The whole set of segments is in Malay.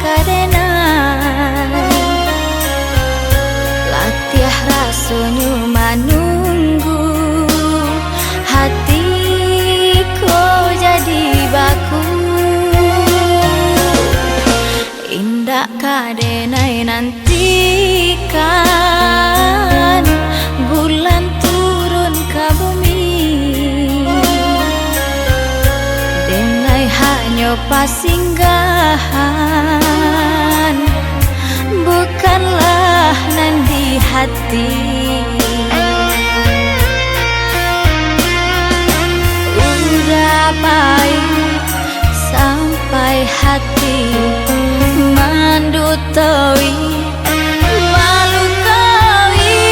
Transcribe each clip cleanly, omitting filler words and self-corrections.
karena latiah rasanya menunggu hatiku jadi baku. Indah kadenai nantikan bulan turun ke bumi, denai hanya pasinggahan, bukanlah nan di hati. Udah pahit sampai hati mandutoi malu kawi,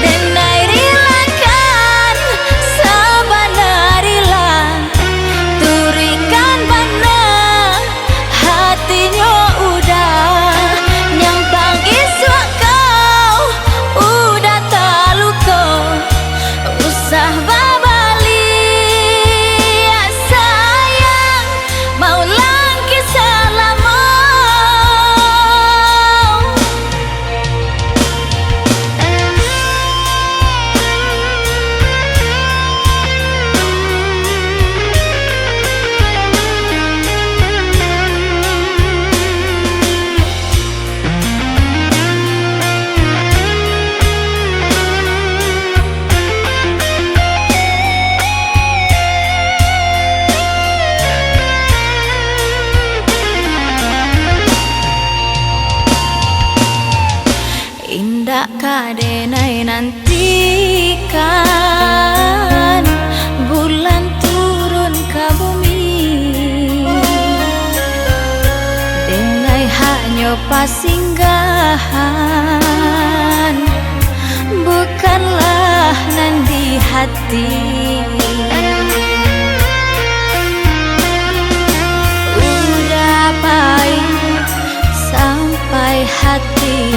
denai rilakan sabanarilah turikan bana hatinya udah nyampang iswak kau udah taluko usah babali ya sayang mau langkah selama. Indah kadenai nantikan bulan turun ke bumi, denai hanya pasinggahan, bukanlah nan di hati. Udah pahit sampai hati